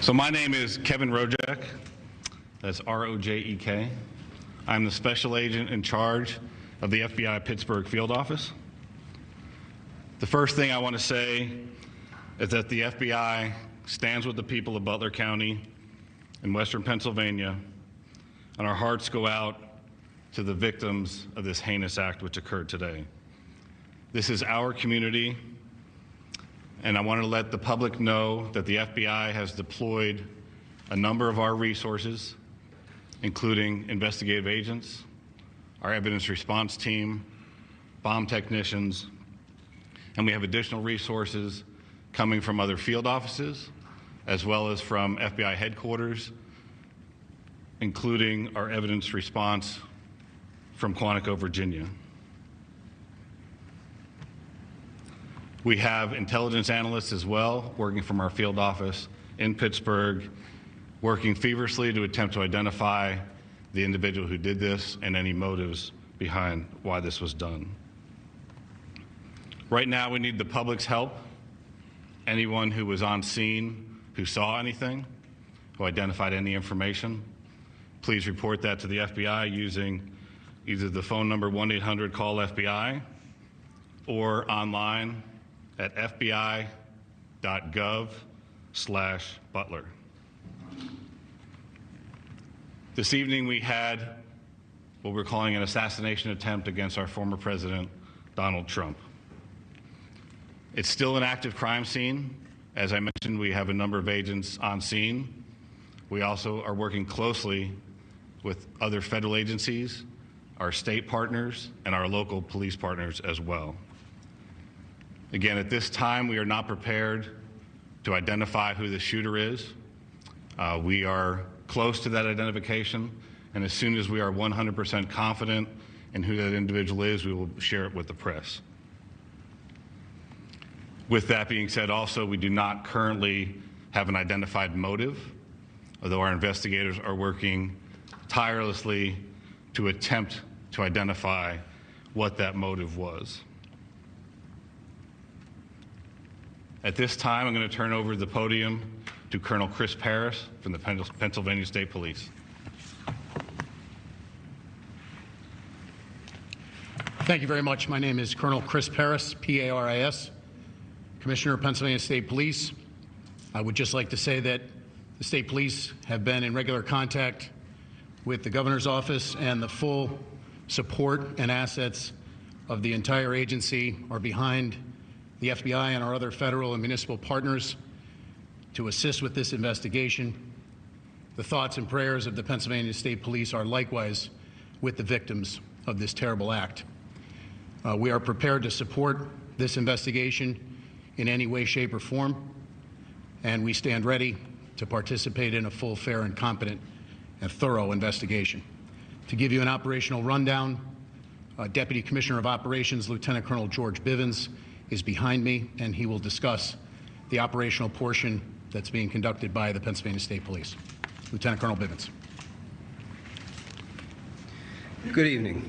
So my name is Kevin Rojek. That's R-O-J-E-K. I'm the special agent in charge of the FBI Pittsburgh Field Office. The first thing I want to say is that the FBI stands with the people of Butler County in Western Pennsylvania, and our hearts go out to the victims of this heinous act which occurred today. This is our community, and I want to let the public know that the FBI has deployed a number of our resources, including investigative agents, our evidence response team, bomb technicians, and we have additional resources coming from other field offices, as well as from FBI headquarters, including our evidence response from Quantico, Virginia. We have intelligence analysts as well, working from our field office in Pittsburgh, working feverishly to attempt to identify the individual who did this and any motives behind why this was done. Right now, we need the public's help. Anyone who was on scene, who saw anything, who identified any information, please report that to the FBI using either the phone number 1-800-CALL-FBI or online at fbi.gov/Butler. This evening we had what we're calling an assassination attempt against our former president, Donald Trump. It's still an active crime scene. As I mentioned, we have a number of agents on scene. We also are working closely with other federal agencies, our state partners, and our local police partners as well. Again, at this time, we are not prepared to identify who the shooter is. We are close to that identification, and as soon as we are 100% confident in who that individual is, we will share it with the press. With that being said, also, we do not currently have an identified motive, although our investigators are working tirelessly to attempt to identify what that motive was. At this time, I'm going to turn over the podium to Colonel Chris Paris from the Pennsylvania State Police. Thank you very much. My name is Colonel Chris Paris, P-A-R-I-S, Commissioner of Pennsylvania State Police. I would just like to say that the State Police have been in regular contact with the Governor's Office, and the full support and assets of the entire agency are behind the FBI and our other federal and municipal partners to assist with this investigation. The thoughts and prayers of the Pennsylvania State Police are likewise with the victims of this terrible act. We are prepared to support this investigation in any way, shape, or form, and we stand ready to participate in a full, fair, and competent and thorough investigation. To give you an operational rundown, Deputy Commissioner of Operations, Lieutenant Colonel George Bivens, is behind me, and he will discuss the operational portion that's being conducted by the Pennsylvania State Police. Lieutenant Colonel Bivens. Good evening.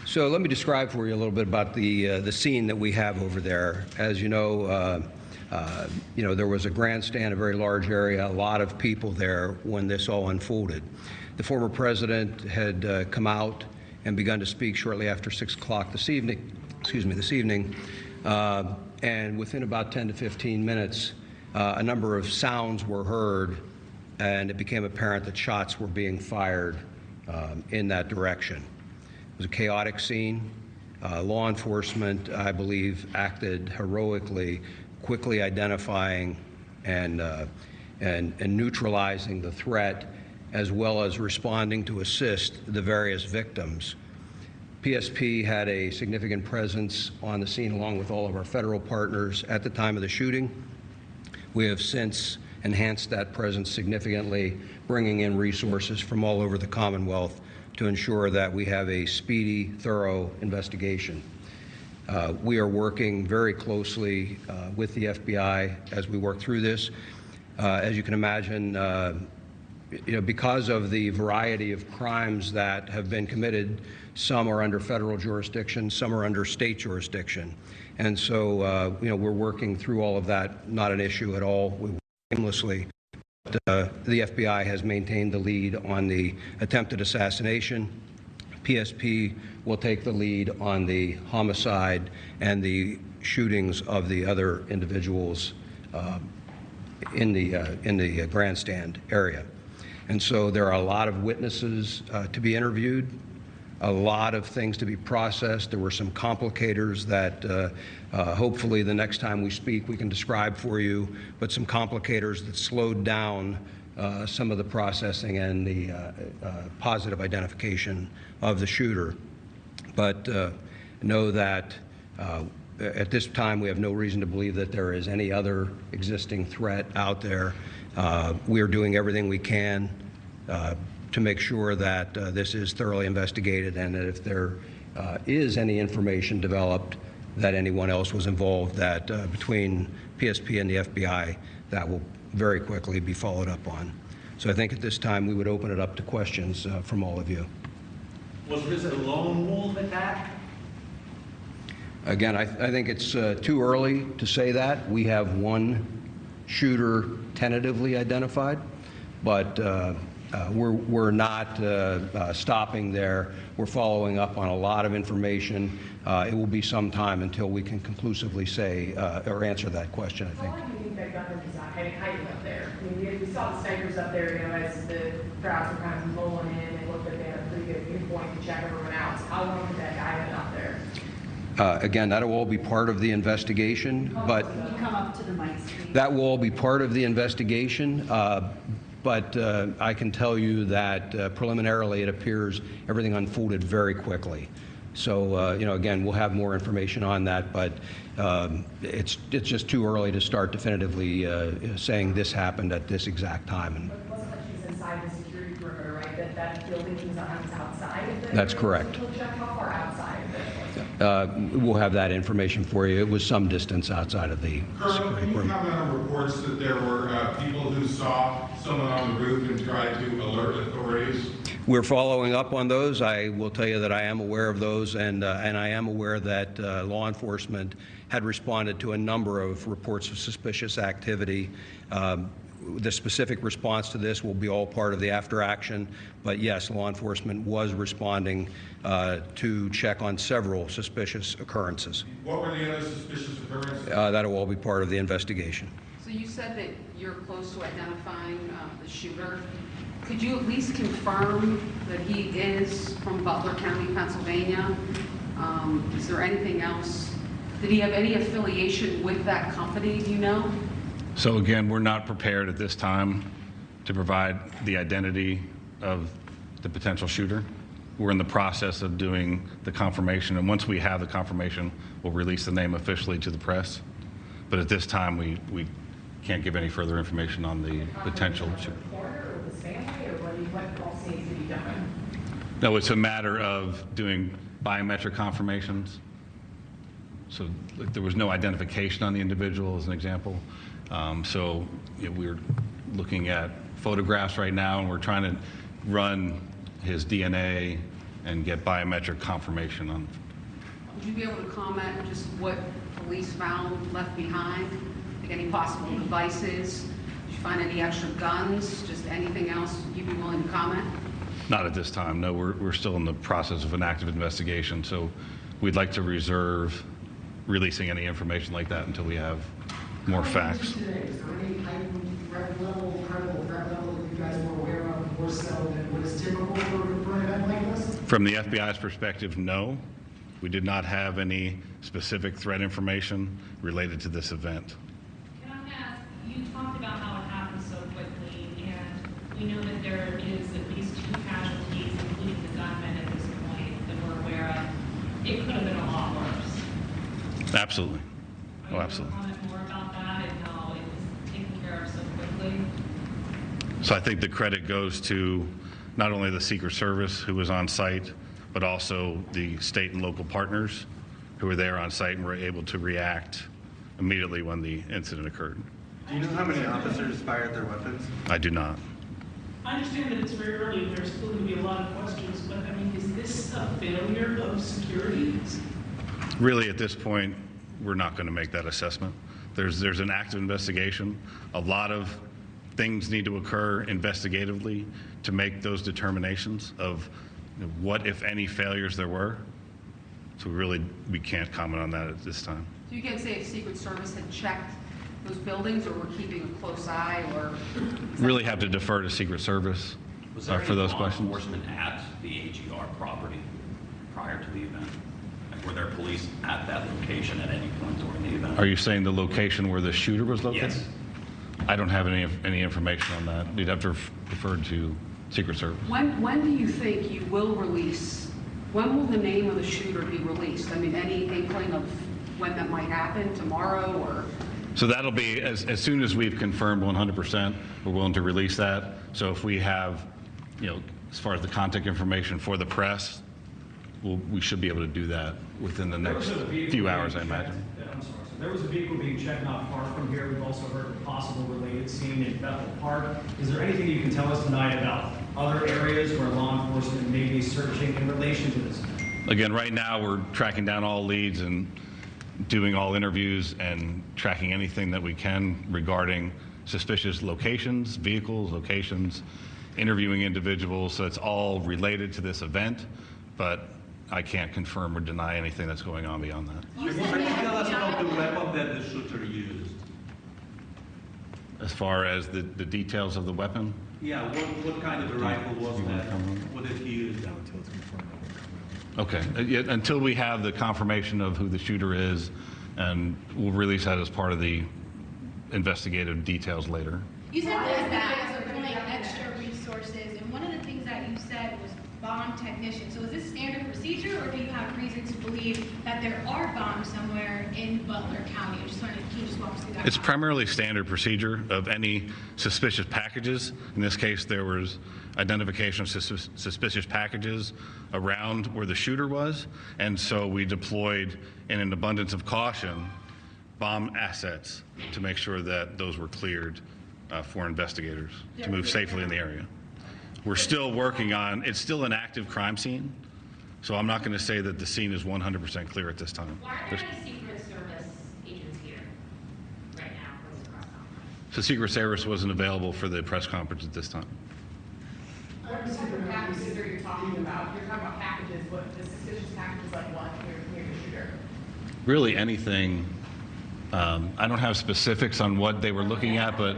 So let me describe for you a little bit about the scene that we have over there. As you know, there was a grandstand, a very large area, a lot of people there when this all unfolded. The former president had come out and begun to speak shortly after 6 o'clock this evening. And within about 10 to 15 minutes, a number of sounds were heard, and it became apparent that shots were being fired in that direction. It was a chaotic scene. Law enforcement, I believe, acted heroically, quickly identifying and neutralizing the threat, as well as responding to assist the various victims. PSP had a significant presence on the scene along with all of our federal partners at the time of the shooting. We have since enhanced that presence significantly, bringing in resources from all over the Commonwealth to ensure that we have a speedy, thorough investigation. We are working very closely with the FBI as we work through this. As you can imagine, because of the variety of crimes that have been committed, some are under federal jurisdiction, some are under state jurisdiction. And so, we're working through all of that, not an issue at all. We work seamlessly the FBI has maintained the lead on the attempted assassination. PSP will take the lead on the homicide and the shootings of the other individuals in the grandstand area. And so there are a lot of witnesses to be interviewed, a lot of things to be processed. There were some complicators that hopefully the next time we speak we can describe for you, but some complicators that slowed down some of the processing and the positive identification of the shooter. But know that at this time we have no reason to believe that there is any other existing threat out there. We are doing everything we can to make sure that this is thoroughly investigated, and that if there is any information developed that anyone else was involved, that between PSP and the FBI, that will very quickly be followed up on. So I think at this time we would open it up to questions from all of you. Was this a lone wolf attack? Again, I think it's too early to say that. We have one shooter tentatively identified, but we're not stopping there. We're following up on a lot of information. It will be some time until we can conclusively say or answer that question, I think. How long do you think that gun was hiding up there? I mean, we saw the snipers up there, you know, as the crowds were kind of rolling in and looked like they had a pretty good viewpoint to check everyone out. So how long did that guy been up there? Again, that will all be part of the investigation, but Can you come up to the mic, please? that will all be part of the investigation. But I can tell you that preliminarily it appears everything unfolded very quickly. So, you know, again, we'll have more information on that, but it's just too early to start definitively saying this happened at this exact time. And But it wasn't like she was inside the security perimeter, right? That building was outside of the... That's correct. How far outside of it? We'll have that information for you. It was some distance outside of the Colonel, security can you perimeter. comment on reports that there were people who saw someone on the roof and tried to alert authorities? We're following up on those. I will tell you that I am aware of those, and I am aware that law enforcement had responded to a number of reports of suspicious activity. The specific response to this will be all part of the after action, but yes, law enforcement was responding to check on several suspicious occurrences. What were the other suspicious occurrences? That will all be part of the investigation. So you said that you're close to identifying the shooter. Could you at least confirm that he is from Butler County, Pennsylvania? Is there anything else? Did he have any affiliation with that company, do you know? So again, we're not prepared at this time to provide the identity of the potential shooter. We're in the process of doing the confirmation, and once we have the confirmation, we'll release the name officially to the press. But at this time, we can't give any further information on the potential shooter. Or with his family, or what else needs to be done? No, it's a matter of doing biometric confirmations. So there was no identification on the individual, as an example. So you know, we're looking at photographs right now, and we're trying to run his DNA and get biometric confirmation on. Would you be able to comment just what police found left behind? Like any possible devices? Did you find any extra guns? Just anything else you'd be willing to comment? Not at this time. No, we're still in the process of an active investigation. So we'd like to reserve releasing any information like that until we have more facts. Is there any heightened threat level, credible threat level that you guys were aware of, more so than what is typical for an event like this? From the FBI's perspective, no. We did not have any specific threat information related to this event. Can I ask, you talked about how it happened so quickly, and we know that there is at least 2 casualties, including the gunman at this point, that we're aware of. It could have been a lot worse. Absolutely. Oh, Are absolutely. you able to comment more about that and how it was taken care of so quickly? So I think the credit goes to not only the Secret Service, who was on site, but also the state and local partners who were there on site and were able to react immediately when the incident occurred. Do you know how many officers fired their weapons? I do not. I understand that it's very early and there's still going to be a lot of questions, but I mean, is this a failure of security? Really, at this point, we're not going to make that assessment. There's an active investigation. A lot of things need to occur investigatively to make those determinations of what, if any, failures there were. So we can't comment on that at this time. So you can't say if Secret Service had checked those buildings, or we're keeping a close eye, or? Really have to defer to Secret Service Was there for those any law questions. enforcement at the AGR property prior to the event? Like, were there police at that location at any point during the event? Are you saying the location where the shooter was located? Yes. I don't have any information on that. You'd have to refer to Secret Service. When do you think you will release, when will the name of the shooter be released? I mean, any inkling of when that might happen, tomorrow, or? So that'll be as soon as we've confirmed 100%, we're willing to release that. So if we have, as far as the contact information for the press, we should be able to do that within the next few hours, I imagine. I'm sorry. So there was a vehicle being checked not far from here. We've also heard of a possible related scene in Bethel Park. Is there anything you can tell us tonight about other areas where law enforcement may be searching in relation to this? Again, right now we're tracking down all leads and doing all interviews and tracking anything that we can regarding suspicious locations, vehicles, locations, interviewing individuals. So it's all related to this event, but I can't confirm or deny anything that's going on beyond that. Can you tell us about the weapon that the shooter used? As far as the details of the weapon? Yeah, what kind of a rifle was that? What did he use? Okay, until we have the confirmation of who the shooter is, and we'll release that as part of the investigative details later. You said that was deploying extra resources, and one of the things that you said was bomb technician. So is this standard procedure, or do you have reason to believe that there are bombs somewhere in Butler County? I just wanted to, can you just walk us through that? It's primarily standard procedure of any suspicious packages. In this case, there was identification of suspicious packages around where the shooter was, and so we deployed, in an abundance of caution, bomb assets to make sure that those were cleared for investigators to move safely in the area. We're still working on, it's still an active crime scene, so I'm not going to say that the scene is 100% clear at this time. Why are there any Secret Service agents here right now for this press conference? So Secret Service wasn't available for the press conference at this time. What type of packages are you talking about? You're talking about packages, what, the suspicious packages like what near the shooter? Really anything. I don't have specifics on what they were looking at, but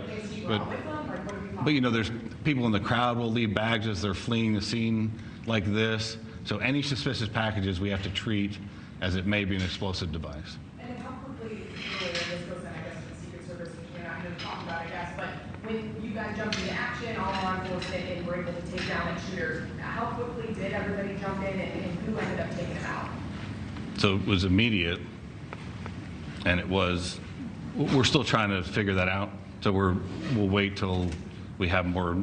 there's people in the crowd will leave bags as they're fleeing the scene like this. So any suspicious packages we have to treat as it may be an explosive device. And then how quickly, really, this goes in, I guess, to the Secret Service, which we're not here to talk about, I guess, but when you guys jumped into action, all law enforcement, and were able to take down that shooter, how quickly did everybody jump in, and who ended up taking him out? So it was immediate, and we're still trying to figure that out. So we'll wait till we have more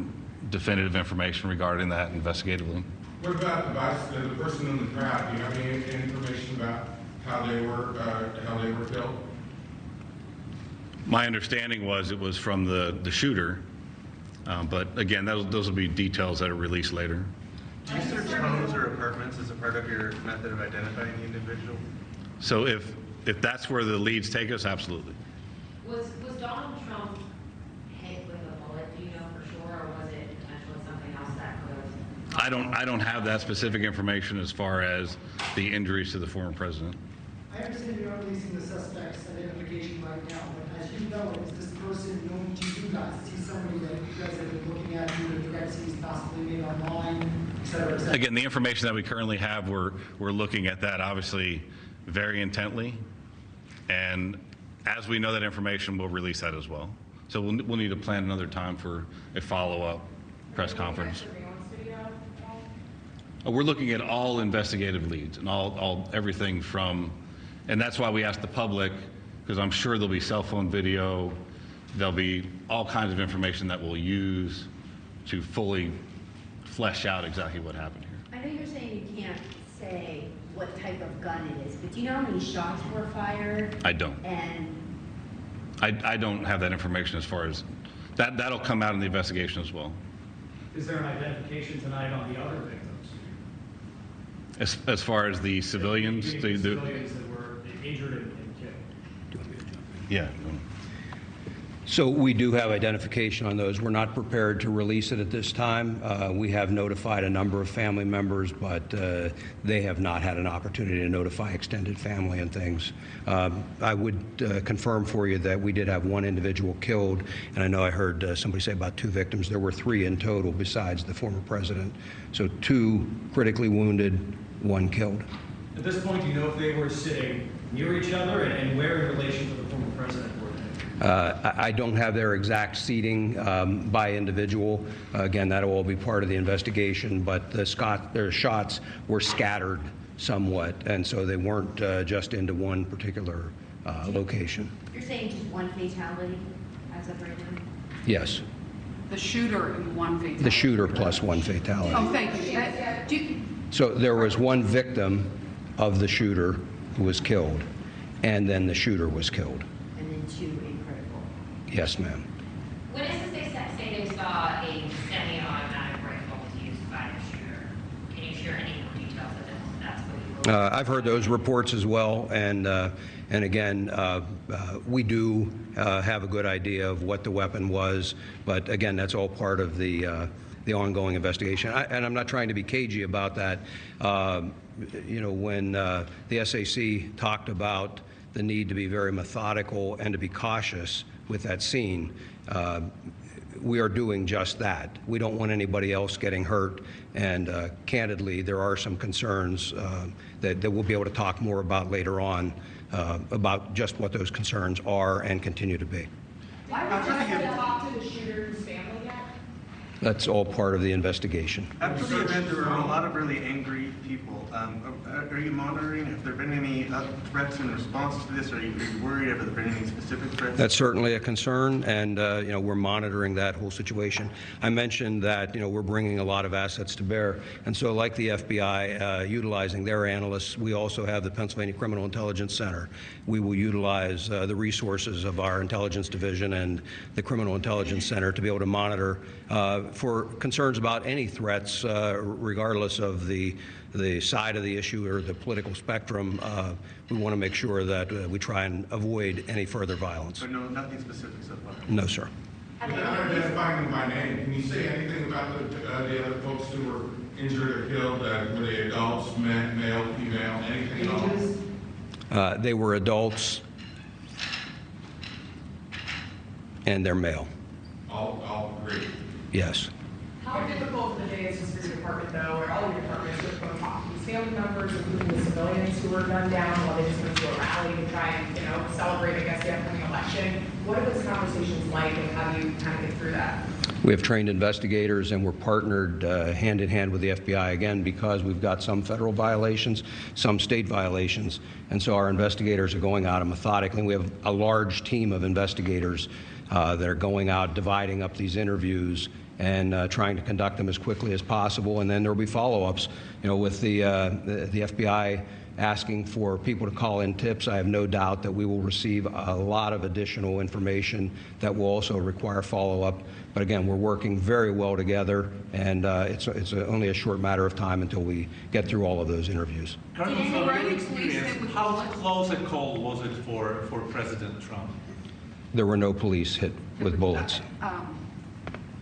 definitive information regarding that investigatively. What about the person in the crowd? Do you have any information about how they were killed? My understanding was it was from the shooter, but again, those will be details that are released later. Do you search homes or apartments as a part of your method of identifying the individual? So if that's where the leads take us, absolutely. Was Donald Trump hit with a bullet, do you know for sure, or was it potentially something else that could have? I don't have that specific information as far as the injuries to the former president. I understand you're not releasing the suspect's identification right now, but as you know, is this person known to you guys? Is he somebody that you guys have been looking at due to threats he's possibly made online, et cetera, et cetera? Again, the information that we currently have, we're looking at that obviously very intently, and as we know that information, we'll release that as well. So we'll need to plan another time for a follow-up press conference. We're looking at all investigative leads and all everything from, and that's why we asked the public, because I'm sure there'll be cell phone video, there'll be all kinds of information that we'll use to fully flesh out exactly what happened here. I know you're saying you can't say what type of gun it is, but do you know how many shots were fired? I don't. And I don't have that information as far as, that'll come out in the investigation as well. Is there an identification tonight on the other victims? As far as the civilians? The civilians that were injured and killed? Yeah. So we do have identification on those. We're not prepared to release it at this time. We have notified a number of family members, but they have not had an opportunity to notify extended family and things. I would confirm for you that we did have one individual killed, and I know I heard somebody say about 2 victims. There were 3 in total besides the former president. So 2 critically wounded, 1 killed. At this point, do you know if they were sitting near each other and where in relation to the former president were they? I don't have their exact seating by individual. Again, that'll all be part of the investigation, but their shots were scattered somewhat, and so they weren't just into one particular location. You're saying just 1 fatality as of right now? Yes. The shooter and 1 fatality. The shooter plus 1 fatality. Oh, thank you. So there was 1 victim of the shooter who was killed, and then the shooter was killed. And then 2 in critical? Yes, ma'am. Witnesses they say they saw a semi-automatic rifle used by the shooter. Can you share any more details of that's what you were? I've heard those reports as well, and again, we do have a good idea of what the weapon was, but again, that's all part of the ongoing investigation. And I'm not trying to be cagey about that. You know, when the SAC talked about the need to be very methodical and to be cautious with that scene, we are doing just that. We don't want anybody else getting hurt, and candidly, there are some concerns that we'll be able to talk more about later on about just what those concerns are and continue to be. Why was this talk to the shooter's family yet? That's all part of the investigation. After the event, there were a lot of really angry people. Are you monitoring? Have there been any threats in response to this? Are you worried? Have there been any specific threats? That's certainly a concern, and you know, we're monitoring that whole situation. I mentioned that, you know, we're bringing a lot of assets to bear, and so like the FBI utilizing their analysts, we also have the Pennsylvania Criminal Intelligence Center. We will utilize the resources of our intelligence division and the Criminal Intelligence Center to be able to monitor for concerns about any threats, regardless of the side of the issue or the political spectrum. We want to make sure that we try and avoid any further violence. But no, nothing specific so far? No, sir. Without identifying them by name, can you say anything about the other folks who were injured or killed? Were they adults, men, male, female, anything at all? They were adults, and they're male. All 3? Yes. How difficult of a day is this for your department, though, or all your departments, to go talk to these family members, including the civilians who were gunned down while they just went to a rally to try and, you know, celebrate, I guess, the upcoming election? What are those conversations like, and how do you kind of get through that? We have trained investigators, and we're partnered hand in hand with the FBI, again, because we've got some federal violations, some state violations, and so our investigators are going out and methodically. We have a large team of investigators that are going out, dividing up these interviews and trying to conduct them as quickly as possible, and then there will be follow-ups. You know, with the FBI asking for people to call in tips, I have no doubt that we will receive a lot of additional information that will also require follow-up. But again, we're working very well together, and it's only a short matter of time until we get through all of those interviews. Did any police hit with How bullets? close a call was it for President Trump? There were no police hit with bullets.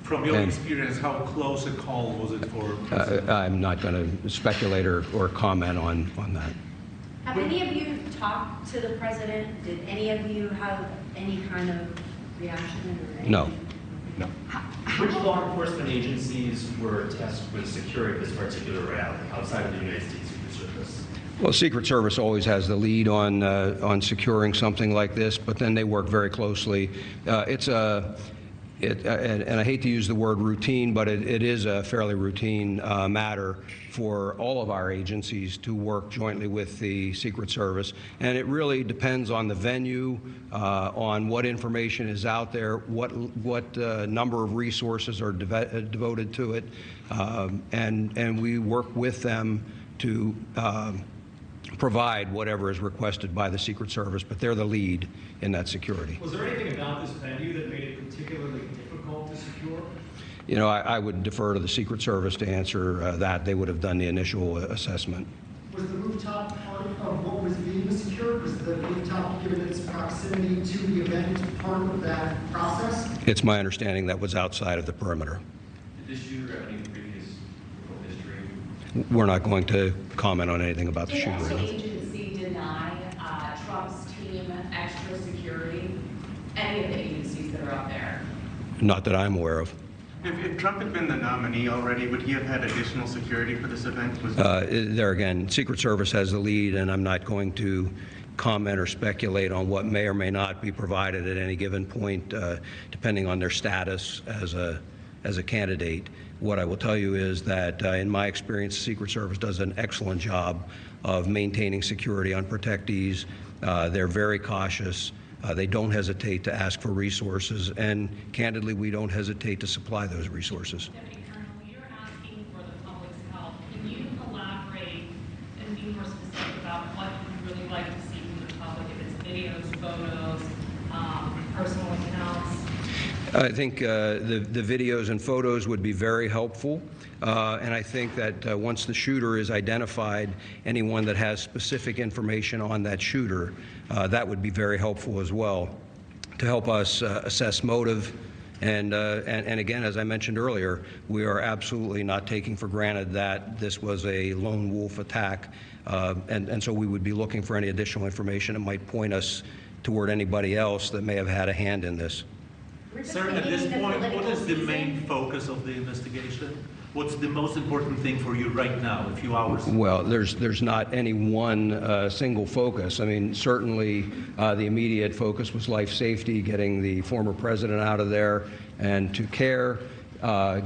From your And- experience, how close a call was it for President? I'm not going to speculate or comment on that. Have any of you talked to the president? Did any of you have any kind of reaction or anything? No. Which law enforcement agencies were tasked with securing this particular rally outside of the United States Secret Service? Well, Secret Service always has the lead on securing something like this, but then they work very closely. And I hate to use the word routine, but it is a fairly routine matter for all of our agencies to work jointly with the Secret Service. And it really depends on the venue, on what information is out there, what number of resources are devoted to it, and we work with them to provide whatever is requested by the Secret Service, but they're the lead in that security. Was there anything about this venue that made it particularly difficult to secure? You know, I would defer to the Secret Service to answer that. They would have done the initial assessment. Was the rooftop part of what was being secured? Was the rooftop, given its proximity to the event, part of that process? It's my understanding that was outside of the perimeter. Did this shooter have any previous history? We're not going to comment on anything about the Did shooter. the agency deny Trump's team extra security? Any of the agencies that are up there? Not that I'm aware of. If Trump had been the nominee already, would he have had additional security for this event? There again, Secret Service has the lead, and I'm not going to comment or speculate on what may or may not be provided at any given point, depending on their status as a candidate. What I will tell you is that, in my experience, the Secret Service does an excellent job of maintaining security on protectees. They're very cautious. They don't hesitate to ask for resources, and candidly, we don't hesitate to supply those resources. Deputy Colonel, you're asking for the public's help. Can you elaborate and be more specific about what you'd really like to see from the public, if it's videos, photos, personal accounts? I think the videos and photos would be very helpful, and I think that once the shooter is identified, anyone that has specific information on that shooter, that would be very helpful as well to help us assess motive. And again, as I mentioned earlier, we are absolutely not taking for granted that this was a lone wolf attack, and so we would be looking for any additional information that might point us toward anybody else that may have had a hand in this. Sir, at this point, what is the main focus of the investigation? What's the most important thing for you right now, a few hours? Well, there's not any one single focus. I mean, certainly the immediate focus was life safety, getting the former president out of there, and to care,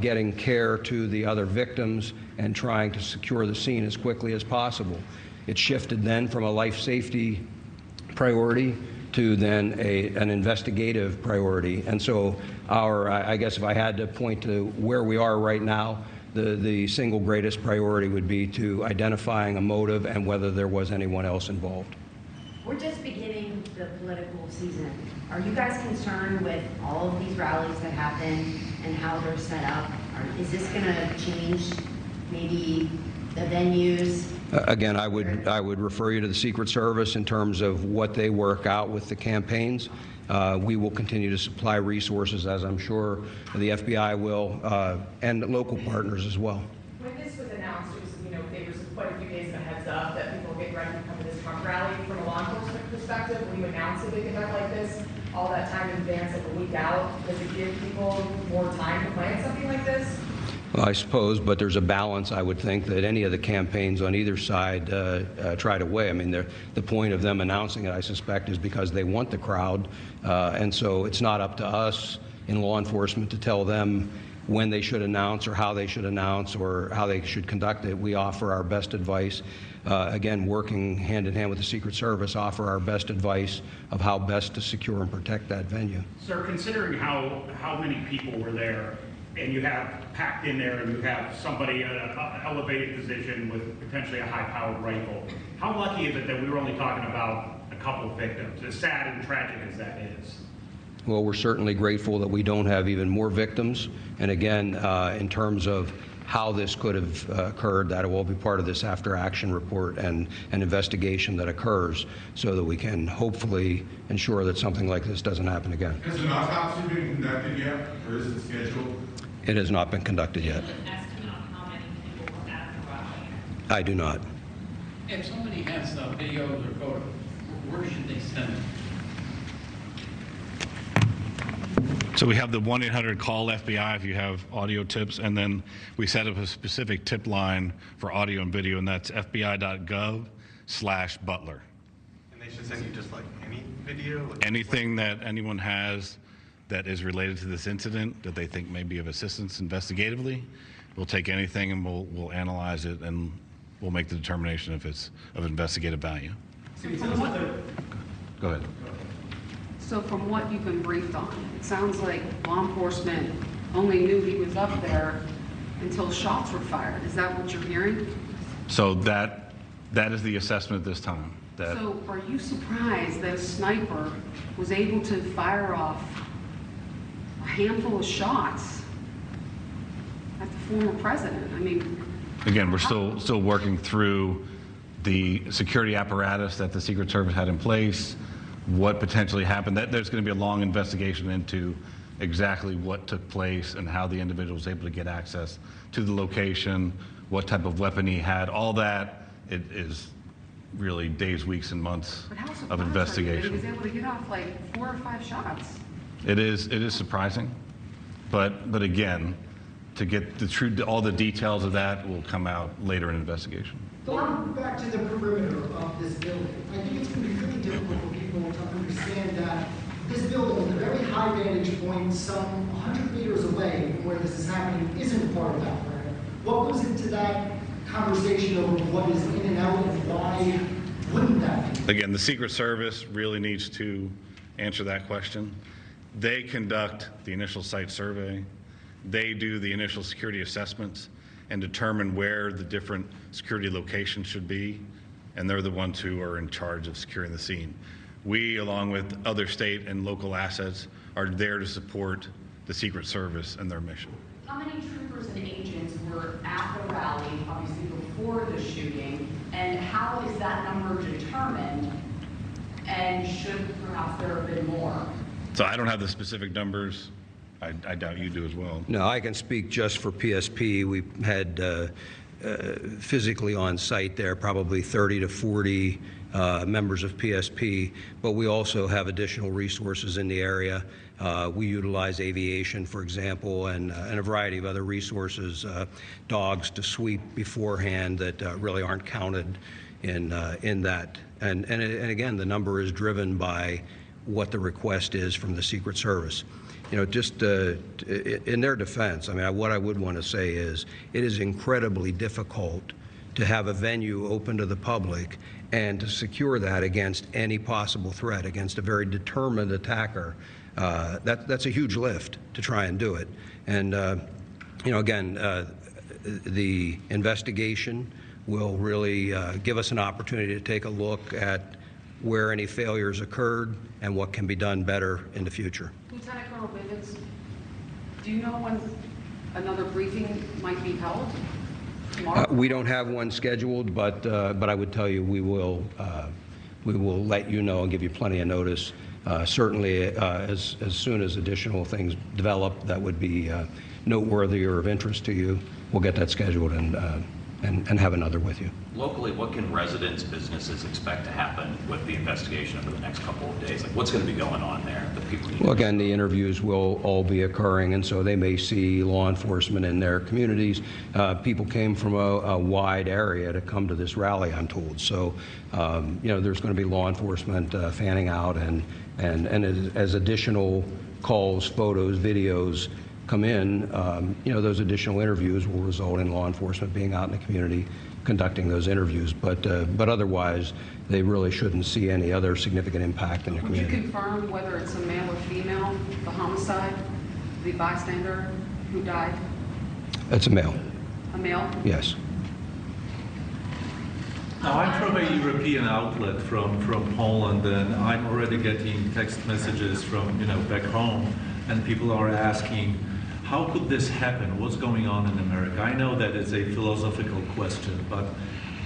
getting care to the other victims, and trying to secure the scene as quickly as possible. It shifted then from a life safety priority to then an investigative priority. And so I guess if I had to point to where we are right now, the single greatest priority would be to identifying a motive and whether there was anyone else involved. We're just beginning the political season. Are you guys concerned with all of these rallies that happen and how they're set up? Is this going to change maybe the venues? Again, I would refer you to the Secret Service in terms of what they work out with the campaigns. We will continue to supply resources, as I'm sure the FBI will, and local partners as well. When this was announced, it was, there was quite a few days of a heads up that people were getting ready to come to this Trump rally. From a law enforcement perspective, when you announce a big event like this, all that time in advance, like a week out, does it give people more time to plan something like this? Well, I suppose, but there's a balance, I would think, that any of the campaigns on either side try to weigh. I mean, the point of them announcing it, I suspect, is because they want the crowd, and so it's not up to us in law enforcement to tell them when they should announce or how they should announce or how they should conduct it. We offer our best advice. Again, working hand in hand with the Secret Service, offer our best advice of how best to secure and protect that venue. Sir, considering how many people were there, and you have packed in there, and you have somebody in an elevated position with potentially a high-powered rifle, how lucky is it that we were only talking about a couple of victims, as sad and tragic as that is? Well, we're certainly grateful that we don't have even more victims. And again, in terms of how this could have occurred, that will be part of this after-action report and an investigation that occurs so that we can hopefully ensure that something like this doesn't happen again. Has an autopsy been conducted yet, or is it scheduled? It has not been conducted yet. I do not. If somebody has videos or photos, where should they send it? So we have the 1-800 call FBI if you have audio tips, and then we set up a specific tip line for audio and video, and that's fbi.gov/Butler. And they should send you just like any video? Anything that anyone has that is related to this incident that they think may be of assistance investigatively, we'll take anything and we'll analyze it, and we'll make the determination if it's of investigative value. Go ahead. So from what you've been briefed on, it sounds like law enforcement only knew he was up there until shots were fired. Is that what you're hearing? So that is the assessment at this time. So are you surprised that a sniper was able to fire off a handful of shots at the former president? I mean, again, we're still working through the security apparatus that the Secret Service had in place, what potentially happened. There's going to be a long investigation into exactly what took place and how the individual was able to get access to the location, what type of weapon he had. All that it is really days, weeks, and months But how of surprised are you that investigation. he was able to get off like 4 or 5 shots? It is surprising, but again, to get the true, all the details of that will come out later in investigation. Going back to the perimeter of this building, I think it's going to be really difficult for people to understand that this building is a very high vantage point, some 100 meters away from where this is happening, isn't part of that perimeter. What goes into that conversation over what is in and out and why wouldn't that be? Again, the Secret Service really needs to answer that question. They conduct the initial site survey. They do the initial security assessments and determine where the different security locations should be, and they're the ones who are in charge of securing the scene. We, along with other state and local assets, are there to support the Secret Service and their mission. How many troopers and agents were at the rally, obviously before the shooting, and how is that number determined, and should perhaps there have been more? So I don't have the specific numbers. I doubt you do as well. No, I can speak just for PSP. We had physically on site there probably 30 to 40 members of PSP, but we also have additional resources in the area. We utilize aviation, for example, and a variety of other resources, dogs to sweep beforehand that really aren't counted in that. And again, the number is driven by what the request is from the Secret Service. You know, just in their defense, I mean, what I would want to say is it is incredibly difficult to have a venue open to the public and to secure that against any possible threat, against a very determined attacker. That's a huge lift to try and do it. And, you know, again, the investigation will really give us an opportunity to take a look at where any failures occurred and what can be done better in the future. Lieutenant Colonel Bivens, do you know when another briefing might be held? Tomorrow? We don't have one scheduled, but I would tell you we will let you know and give you plenty of notice. Certainly, as soon as additional things develop that would be noteworthy or of interest to you, we'll get that scheduled and have another with you. Locally, what can residents, businesses expect to happen with the investigation over the next couple of days? Like, what's going to be going on there that people need to Well, again, the interviews will all be occurring, and so they may see law enforcement in their communities. People came from a wide area to come to this rally, I'm told. So, you know, there's going to be law enforcement fanning out, and as additional calls, photos, videos come in, you know, those additional interviews will result in law enforcement being out in the community conducting those interviews. But otherwise, they really shouldn't see any other significant impact in the Would you community. confirm whether it's a male or female, the homicide, the bystander who died? It's a male, A male? yes. Now, I'm from a European outlet from Poland, and I'm already getting text messages from, you know, back home, and people are asking, how could this happen? What's going on in America? I know that it's a philosophical question, but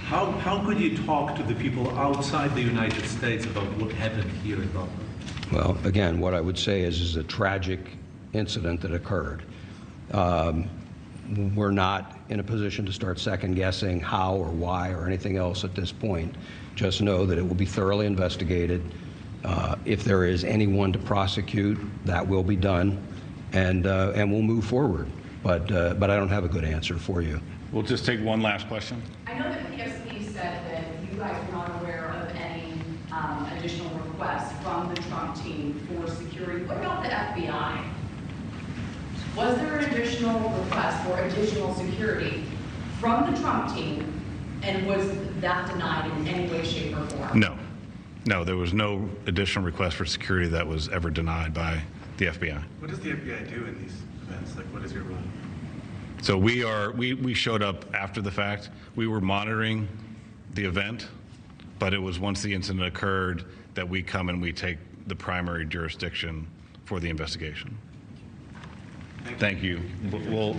how could you talk to the people outside the United States about what happened here in Butler? Well, again, what I would say is a tragic incident that occurred. We're not in a position to start second-guessing how or why or anything else at this point. Just know that it will be thoroughly investigated. If there is anyone to prosecute, that will be done, and we'll move forward. But I don't have a good answer for you. We'll just take one last question. I know that PSP said that you guys were not aware of any additional requests from the Trump team for security. What about the FBI? Was there an additional request for additional security from the Trump team, and was that denied in any way, shape, or form? No, there was no additional request for security that was ever denied by the FBI. What does the FBI do in these events? Like, what is your role? So we showed up after the fact. We were monitoring the event, but it was once the incident occurred that we come and we take the primary jurisdiction for the investigation. Thank you. We'll,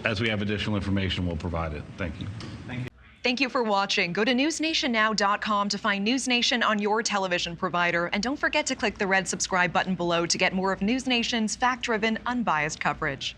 as we have additional information, we'll provide it. Thank you. Thank you. Thank you for watching. Go to newsnationnow.com to find News Nation on your television provider. And don't forget to click the red subscribe button below to get more of News Nation's fact-driven, unbiased coverage.